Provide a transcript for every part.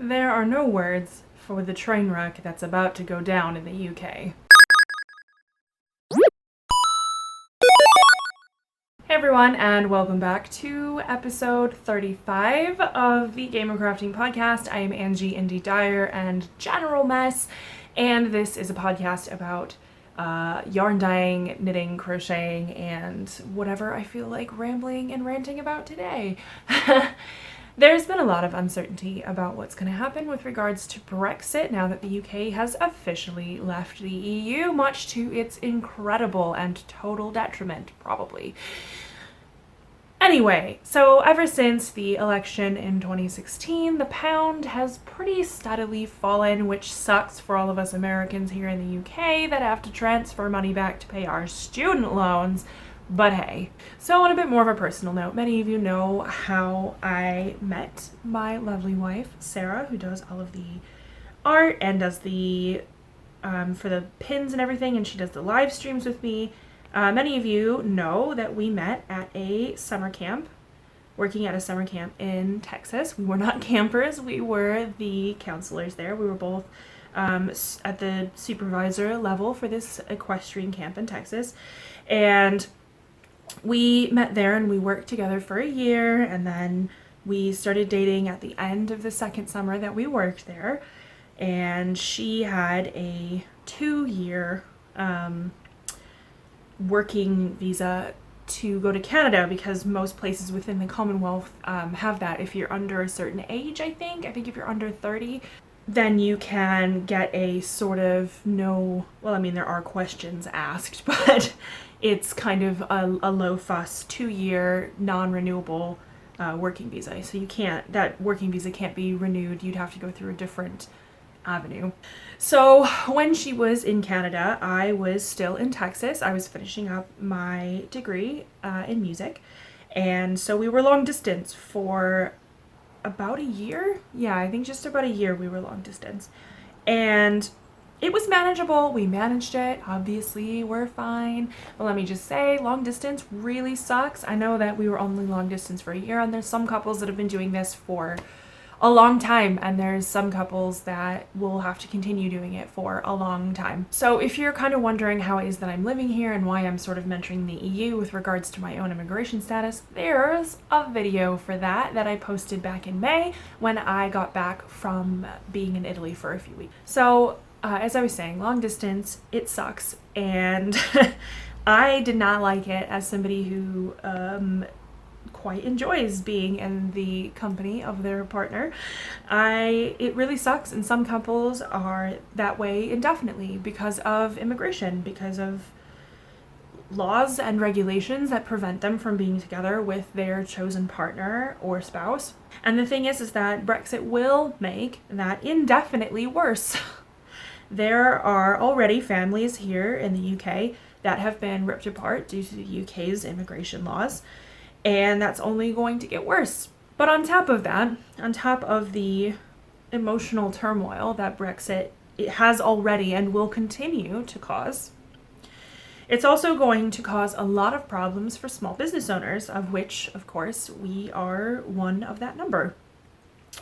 There are no words for the train wreck that's about to go down in the UK. Hey everyone, and welcome back to episode 35 of the Game of Crafting podcast. I am Angie Indy Dyer and General Mess, and this is a podcast about yarn dyeing, knitting, crocheting, and whatever I feel like rambling and ranting about today. There's been a lot of uncertainty about what's going to happen with regards to Brexit now that the UK has officially left the EU, much to its incredible and total detriment, probably. Anyway, so ever since the election in 2016, the pound has pretty steadily fallen, which sucks for all of us Americans here in the UK that have to transfer money back to pay our student loans. But hey. So on a bit more of a personal note, many of you know how I met my lovely wife, Sarah, who does all of the art and does the, for the pins and everything, and she does the live streams with me. Many of you know that we met at a summer camp, working at a summer camp in Texas. We were not campers, we were the counselors there. We were both at the supervisor level for this equestrian camp in Texas. And we met there and we worked together for a year, and then we started dating at the end of the second summer that we worked there. And she had a 2-year working visa to go to Canada, because most places within the Commonwealth have that. If you're under a certain age, I think if you're under 30, then you can get a sort of there are questions asked, but it's kind of a low fuss 2-year non-renewable working visa. So that working visa can't be renewed. You'd have to go through a different avenue. So when she was in Canada, I was still in Texas. I was finishing up my degree in music. And so we were long distance for about a year. Yeah, I think just about a year we were long distance. And it was manageable. We managed it. Obviously, we're fine. But let me just say, long distance really sucks. I know that we were only long distance for a year, and there's some couples that have been doing this for a long time, and there's some couples that will have to continue doing it for a long time. So if you're kind of wondering how it is that I'm living here and why I'm sort of mentoring the EU with regards to my own immigration status, there's a video for that I posted back in May when I got back from being in Italy for a few weeks. So as I was saying, long distance, it sucks, and I did not like it as somebody who quite enjoys being in the company of their partner. It really sucks, and some couples are that way indefinitely because of immigration, because of laws and regulations that prevent them from being together with their chosen partner or spouse. And the thing is that Brexit will make that indefinitely worse. There are already families here in the UK that have been ripped apart due to the UK's immigration laws, and that's only going to get worse. But on top of that, on top of the emotional turmoil that Brexit has already and will continue to cause, it's also going to cause a lot of problems for small business owners, of which, of course, we are one of that number.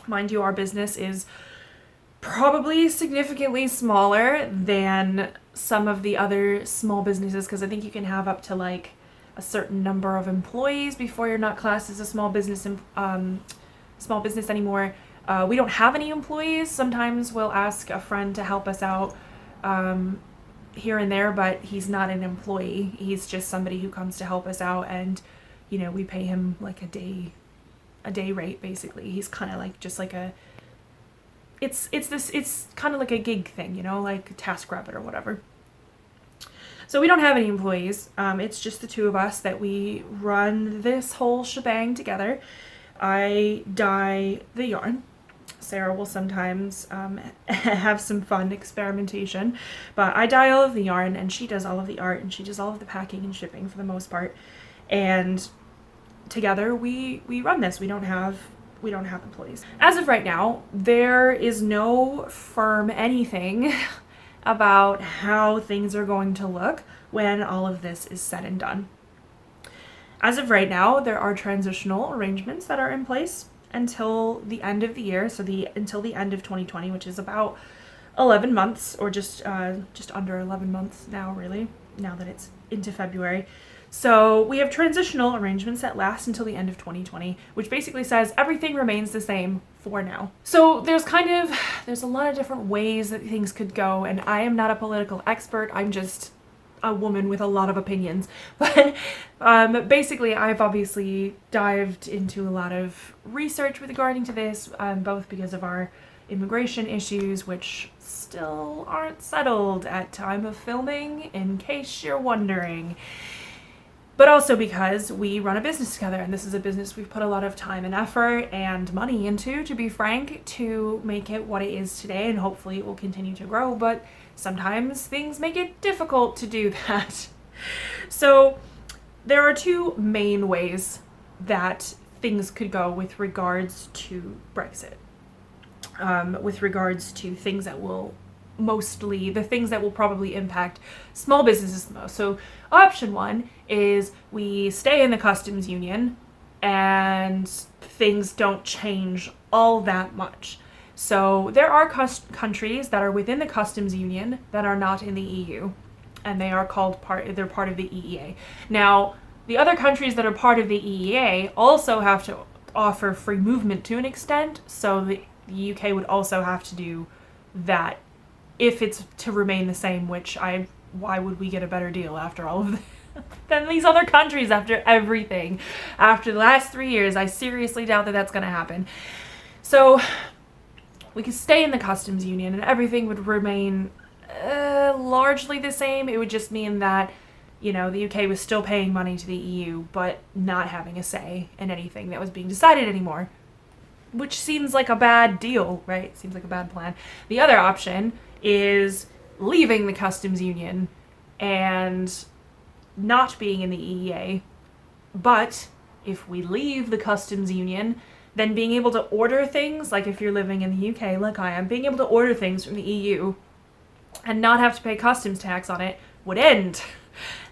Mind you, our business is probably significantly smaller than some of the other small businesses, because I think you can have up to like a certain number of employees before you're not classed as a small business anymore. We don't have any employees. Sometimes we'll ask a friend to help us out here and there, but he's not an employee. He's just somebody who comes to help us out, and we pay him like a day rate basically. He's kind of like just like it's kind of like a gig thing, like TaskRabbit or whatever. So we don't have any employees. It's just the two of us that we run this whole shebang together. I dye the yarn. Sarah will sometimes have some fun experimentation, but I dye all of the yarn, and she does all of the art, and she does all of the packing and shipping for the most part. And together we run this. We don't have employees. As of right now, there is no firm anything about how things are going to look when all of this is said and done. As of right now, there are transitional arrangements that are in place. until the end of the year, so until the end of 2020, which is about 11 months, or just under 11 months now, really, now that it's into February. So we have transitional arrangements that last until the end of 2020, which basically says everything remains the same for now. So there's a lot of different ways that things could go, and I am not a political expert. I'm just a woman with a lot of opinions. But basically, I've obviously dived into a lot of research regarding to this, both because of our immigration issues, which still aren't settled at time of filming, in case you're wondering. But also because we run a business together, and this is a business we've put a lot of time and effort and money into, to be frank, to make it what it is today, and hopefully it will continue to grow, but sometimes things make it difficult to do that. So there are two main ways that things could go with regards to Brexit. With regards to things that will probably impact small businesses the most. So option one is we stay in the customs union and things don't change all that much. So there are countries that are within the customs union that are not in the EU, and they're part of the EEA. Now, the other countries that are part of the EEA also have to offer free movement to an extent, so the UK would also have to do that if it's to remain the same, why would we get a better deal after all of this than these other countries after everything? After the last 3 years, I seriously doubt that that's going to happen. So we could stay in the customs union and everything would remain largely the same. It would just mean that, the UK was still paying money to the EU, but not having a say in anything that was being decided anymore. Which seems like a bad deal, right? Seems like a bad plan. The other option is leaving the customs union and not being in the EEA. But if we leave the customs union, then being able to order things, like if you're living in the UK like I am, being able to order things from the EU and not have to pay customs tax on it would end.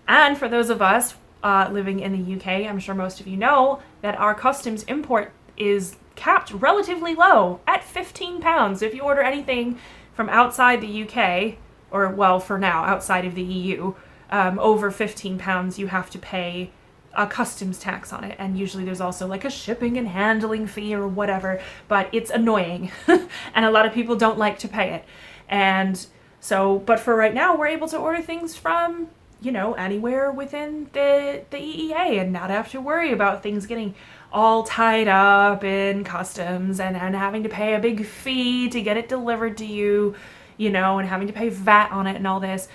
And for those of us living in the UK, I'm sure most of you know that our customs import is capped relatively low at £15. So if you order anything from outside the UK, or well, for now, outside of the EU, over £15, you have to pay a customs tax on it. And usually there's also like a shipping and handling fee or whatever, but it's annoying. And a lot of people don't like to pay it. And so, but for right now, we're able to order things from, anywhere within the EEA and not have to worry about things getting all tied up in customs and having to pay a big fee to get it delivered to you, and having to pay VAT on it and all this.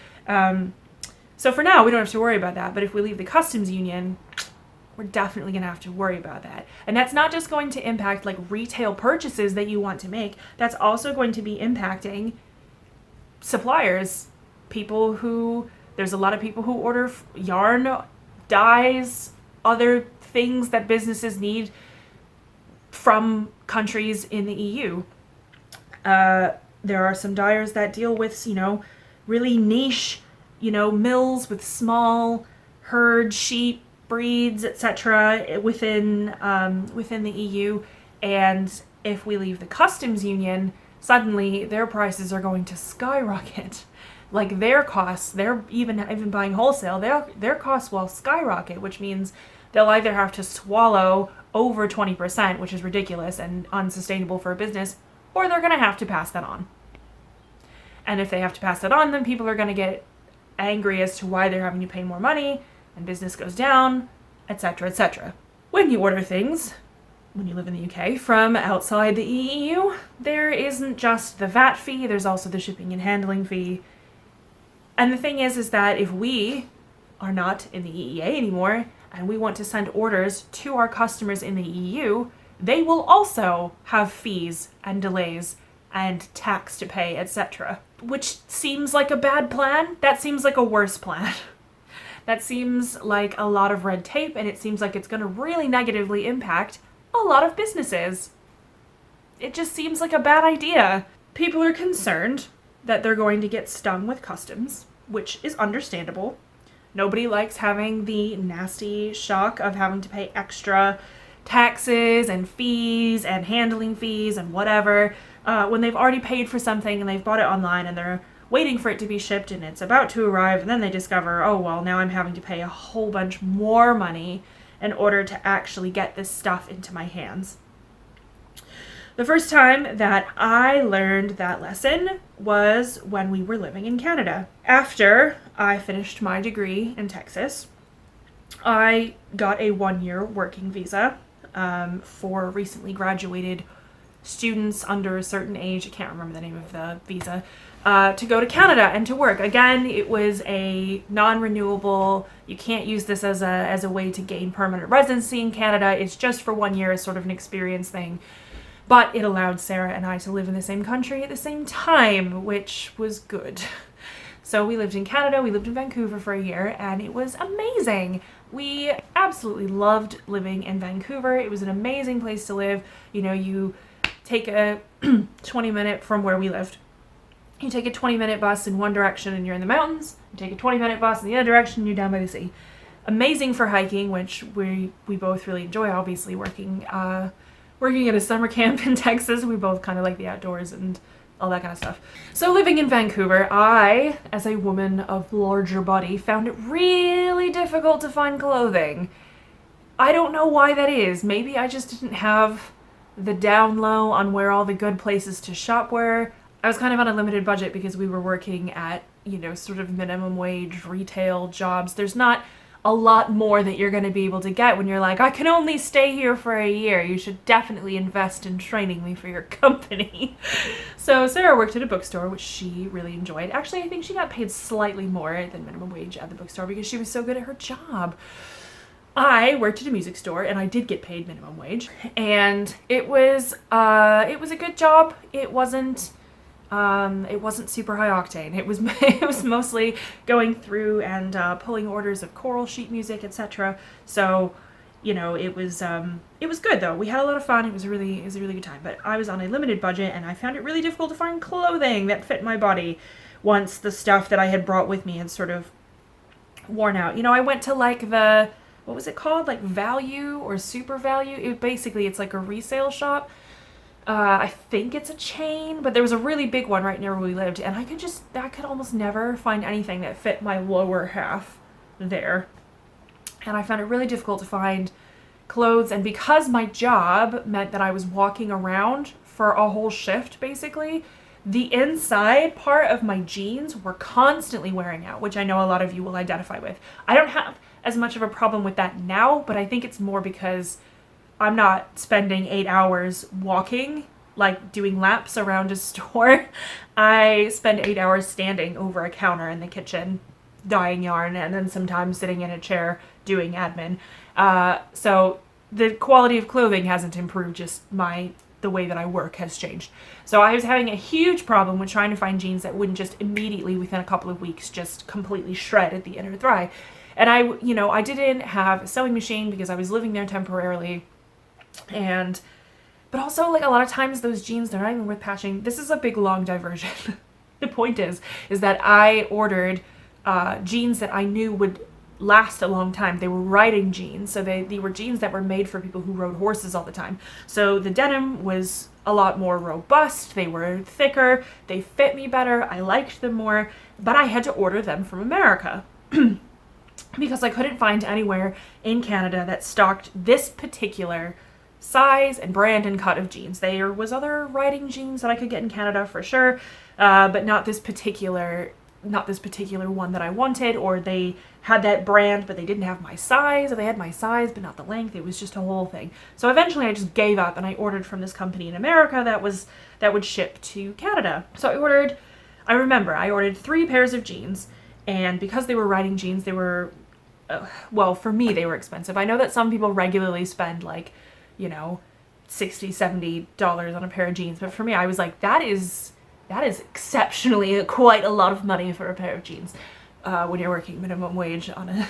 So for now, we don't have to worry about that. But if we leave the customs union, we're definitely going to have to worry about that. And that's not just going to impact like retail purchases that you want to make. That's also going to be impacting suppliers, there's a lot of people who order yarn, dyes, other things that businesses need from countries in the EU. There are some dyers that deal with, really niche, mills with small herd sheep breeds, etc. within the EU. And if we leave the customs union, suddenly their prices are going to skyrocket. Like their costs, they're even buying wholesale, their costs will skyrocket, which means they'll either have to swallow over 20%, which is ridiculous and unsustainable for a business, or they're going to have to pass that on. And if they have to pass that on, then people are going to get angry as to why they're having to pay more money, and business goes down, etc., etc. When you order things, when you live in the UK, from outside the EU, there isn't just the VAT fee, there's also the shipping and handling fee. And the thing is that if we are not in the EEA anymore, and we want to send orders to our customers in the EU, they will also have fees and delays and tax to pay, etc. Which seems like a bad plan. That seems like a worse plan. That seems like a lot of red tape, and it seems like it's going to really negatively impact a lot of businesses. It just seems like a bad idea. People are concerned that they're going to get stung with customs, which is understandable. Nobody likes having the nasty shock of having to pay extra taxes and fees and handling fees and whatever, when they've already paid for something and they've bought it online and they're waiting for it to be shipped and it's about to arrive, and then they discover, oh, well, now I'm having to pay a whole bunch more money in order to actually get this stuff into my hands. The first time that I learned that lesson was when we were living in Canada. After I finished my degree in Texas, I got a 1-year working visa for recently graduated students under a certain age. I can't remember the name of the visa. To go to Canada and to work. Again, it was a non-renewable. You can't use this as a way to gain permanent residency in Canada. It's just for 1 year, sort of an experience thing. But it allowed Sarah and I to live in the same country at the same time, which was good. So we lived in Canada, we lived in Vancouver for a year, and it was amazing. We absolutely loved living in Vancouver. It was an amazing place to live. You know, you take a 20-minute from where we lived. You take a 20-minute bus in one direction and you're in the mountains. You take a 20-minute bus in the other direction and you're down by the sea. Amazing for hiking, which we both really enjoy, obviously, working at a summer camp in Texas. We both kind of like the outdoors and all that kind of stuff. So living in Vancouver, I, as a woman of larger body, found it really difficult to find clothing. I don't know why that is. Maybe I just didn't have the down low on where all the good places to shop were. I was kind of on a limited budget because we were working at, you know, sort of minimum wage retail jobs. There's not a lot more that you're going to be able to get when you're like, I can only stay here for a year. You should definitely invest in training me for your company. So Sarah worked at a bookstore, which she really enjoyed. Actually, I think she got paid slightly more than minimum wage at the bookstore because she was so good at her job. I worked at a music store and I did get paid minimum wage, and it was a good job. It wasn't super high octane. It was mostly going through and pulling orders of choral sheet music, etc. So, you know, it was good though. We had a lot of fun. It was a really good time. But I was on a limited budget and I found it really difficult to find clothing that fit my body once the stuff that I had brought with me had sort of worn out. You know, I went to like what was it called? Like Value or Super Value? It's like a resale shop. I think it's a chain, but there was a really big one right near where we lived, and I could almost never find anything that fit my lower half there. And I found it really difficult to find clothes, and because my job meant that I was walking around for a whole shift, basically, the inside part of my jeans were constantly wearing out, which I know a lot of you will identify with. I don't have as much of a problem with that now, but I think it's more because I'm not spending 8 hours walking, like doing laps around a store. I spend 8 hours standing over a counter in the kitchen, dyeing yarn, and then sometimes sitting in a chair doing admin. So the quality of clothing hasn't improved, just the way that I work has changed. So I was having a huge problem with trying to find jeans that wouldn't just immediately, within a couple of weeks, just completely shred at the inner thigh. And I didn't have a sewing machine because I was living there temporarily. But also, like, a lot of times those jeans, they're not even worth patching. This is a big, long diversion. The point is that I ordered jeans that I knew would last a long time. They were riding jeans, so they were jeans that were made for people who rode horses all the time. So the denim was a lot more robust, they were thicker, they fit me better, I liked them more, but I had to order them from America. Because I couldn't find anywhere in Canada that stocked this particular size and brand and cut of jeans. There was other riding jeans that I could get in Canada for sure, but not this particular one that I wanted, or they had that brand but they didn't have my size, or they had my size but not the length. It was just a whole thing. So eventually I just gave up and I ordered from this company in America that would ship to Canada. So I remember I ordered 3 pairs of jeans, and because they were riding jeans, they were well, for me they were expensive. I know that some people regularly spend like, you know, $60-$70 on a pair of jeans, but for me I was like, that is exceptionally quite a lot of money for a pair of jeans when you're working minimum wage on a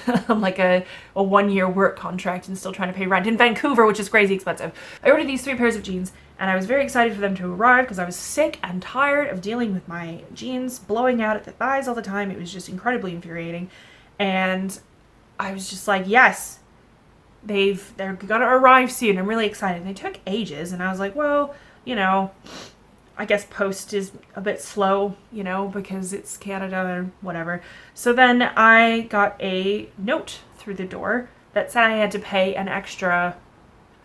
1-year work contract and still trying to pay rent in Vancouver, which is crazy expensive. I ordered these 3 pairs of jeans and I was very excited for them to arrive because I was sick and tired of dealing with my jeans blowing out at the thighs all the time. It was just incredibly infuriating, and I was just like, yes, they're gonna arrive soon. I'm really excited. And they took ages, and I was like, well, you know, I guess post is a bit slow, you know, because it's Canada or whatever. So then I got a note through the door that said I had to pay an extra,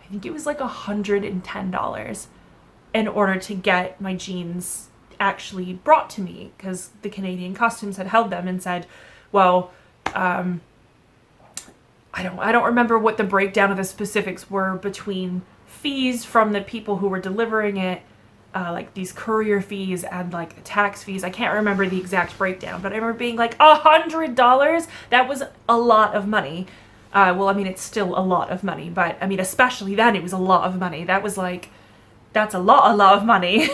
I think it was like $110 in order to get my jeans actually brought to me, because the Canadian Customs had held them and said, well, I don't remember what the breakdown of the specifics were between fees from the people who were delivering it, like these courier fees and like tax fees. I can't remember the exact breakdown, but I remember being like $100. That was a lot of money. Well, I mean, it's still a lot of money, but I mean, especially then it was a lot of money. That was like, that's a lot of money.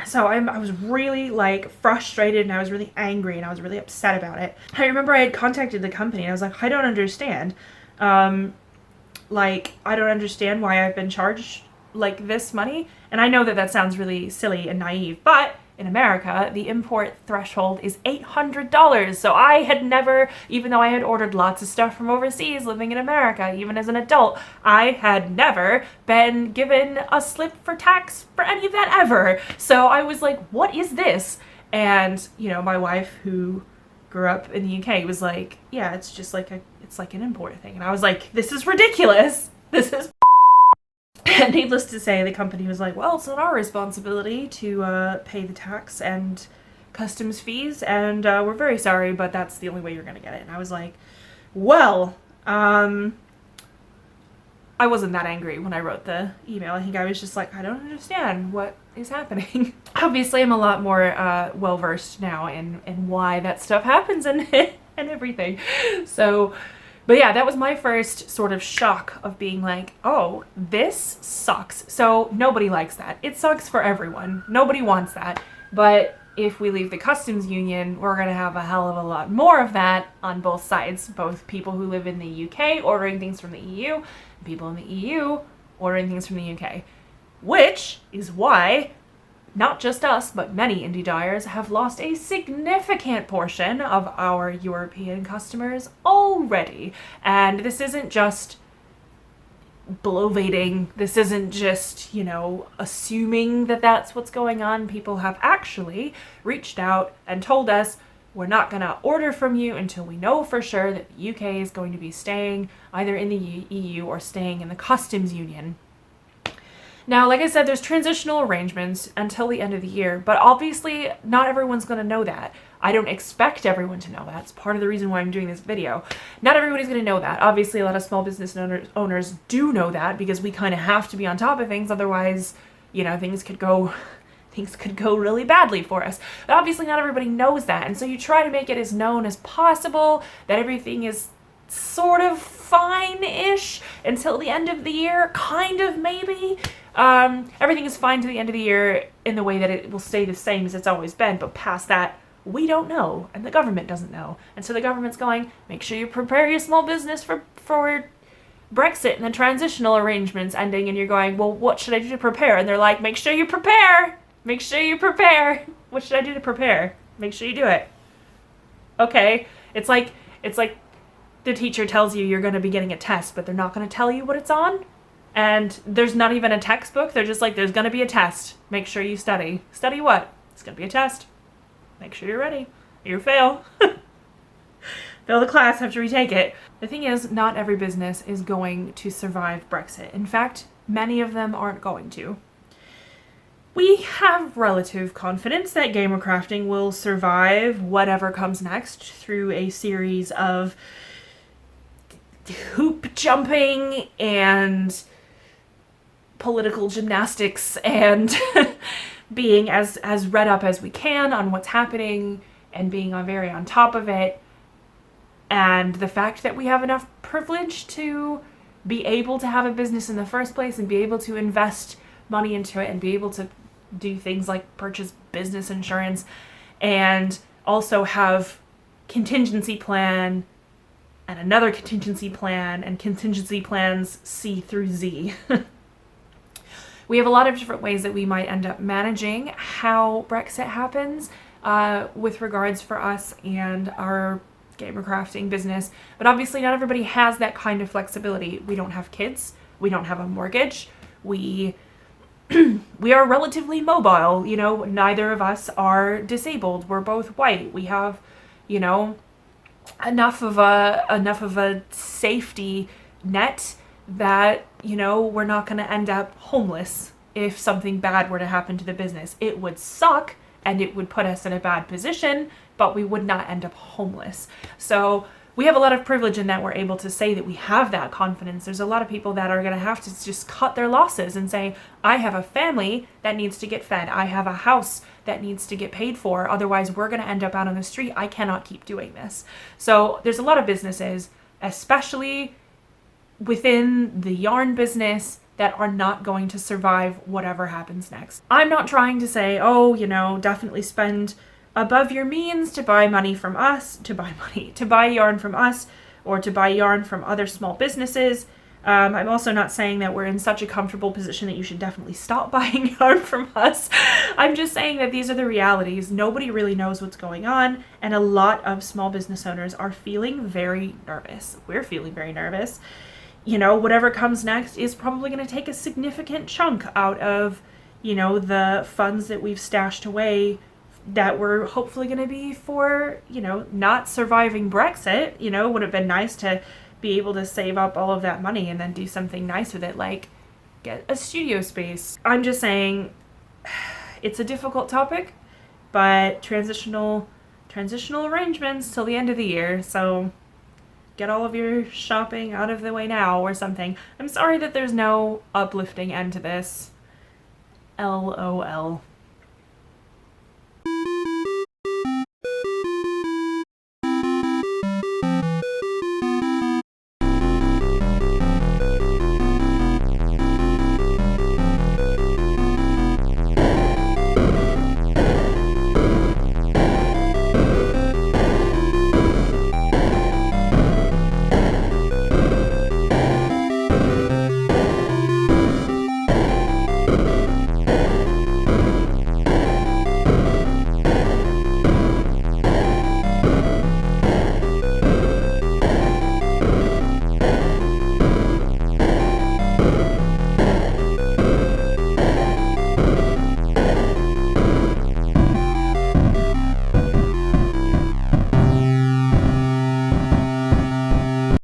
So I was really like frustrated, and I was really angry, and I was really upset about it. I remember I had contacted the company, and I was like, I don't understand. Like, I don't understand why I've been charged like this money. And I know that that sounds really silly and naive, but in America, the import threshold is $800. So I had never, even though I had ordered lots of stuff from overseas living in America, even as an adult, I had never been given a slip for tax for any of that ever. So I was like, what is this? And, you know, my wife, who grew up in the UK, was like, yeah, it's just like it's like an import thing. And I was like, this is ridiculous. This is and needless to say, the company was like, well, it's not our responsibility to pay the tax and customs fees, and we're very sorry, but that's the only way you're going to get it. And I was like, well, I wasn't that angry when I wrote the email. I think I was just like, I don't understand what is happening. Obviously, I'm a lot more well-versed now in why that stuff happens and everything. So... but yeah, that was my first sort of shock of being like, oh, this sucks. So nobody likes that. It sucks for everyone. Nobody wants that. But if we leave the customs union, we're going to have a hell of a lot more of that on both sides. Both people who live in the UK ordering things from the EU, and people in the EU ordering things from the UK. Which is why not just us, but many indie dyers have lost a significant portion of our European customers already. And this isn't just bloviating. This isn't just, you know, assuming that that's what's going on. People have actually reached out and told us, we're not going to order from you until we know for sure that the UK is going to be staying either in the EU or staying in the customs union. Now, like I said, there's transitional arrangements until the end of the year, but obviously not everyone's going to know that. I don't expect everyone to know that. It's part of the reason why I'm doing this video. Not everybody's going to know that. Obviously, a lot of small business owners do know that, because we kind of have to be on top of things. Otherwise, you know, things could go really badly for us. But obviously not everybody knows that. And so you try to make it as known as possible that everything is sort of fine-ish until the end of the year, kind of, maybe. Everything is fine to the end of the year in the way that it will stay the same as it's always been, but past that, we don't know, and the government doesn't know. And so the government's going, make sure you prepare your small business for Brexit and the transitional arrangements ending, and you're going, well, what should I do to prepare? And they're like, make sure you prepare! Make sure you prepare! What should I do to prepare? Make sure you do it. Okay. It's like the teacher tells you you're going to be getting a test, but they're not going to tell you what it's on. And there's not even a textbook. They're just like, there's going to be a test. Make sure you study. Study what? It's going to be a test. Make sure you're ready. You fail. Fail the class, have to retake it. The thing is, not every business is going to survive Brexit. In fact, many of them aren't going to. We have relative confidence that gamer crafting will survive whatever comes next through a series of hoop jumping and political gymnastics and being as read up as we can on what's happening and being very on top of it, and the fact that we have enough privilege to be able to have a business in the first place and be able to invest money into it and be able to do things like purchase business insurance and also have contingency plan and another contingency plan and contingency plans C through Z. We have a lot of different ways that we might end up managing how Brexit happens with regards for us and our gamer crafting business. But obviously not everybody has that kind of flexibility. We don't have kids. We don't have a mortgage. We are relatively mobile, you know, neither of us are disabled. We're both white. We have, you know, enough of a safety net that, you know, we're not going to end up homeless if something bad were to happen to the business. It would suck and it would put us in a bad position, but we would not end up homeless. So we have a lot of privilege in that we're able to say that we have that confidence. There's a lot of people that are going to have to just cut their losses and say, I have a family that needs to get fed. I have a house that needs to get paid for. Otherwise, we're going to end up out on the street. I cannot keep doing this. So there's a lot of businesses, especially within the yarn business, that are not going to survive whatever happens next. I'm not trying to say, oh, you know, definitely spend above your means to buy money from us, to buy yarn from us, or to buy yarn from other small businesses. I'm also not saying that we're in such a comfortable position that you should definitely stop buying yarn from us. I'm just saying that these are the realities. Nobody really knows what's going on, and a lot of small business owners are feeling very nervous. We're feeling very nervous. You know, whatever comes next is probably going to take a significant chunk out of, you know, the funds that we've stashed away that were hopefully going to be for, you know, not surviving Brexit. You know, would have been nice to be able to save up all of that money and then do something nice with it, like get a studio space. I'm just saying it's a difficult topic, but transitional arrangements till the end of the year. So get all of your shopping out of the way now or something. I'm sorry that there's no uplifting end to this. LOL.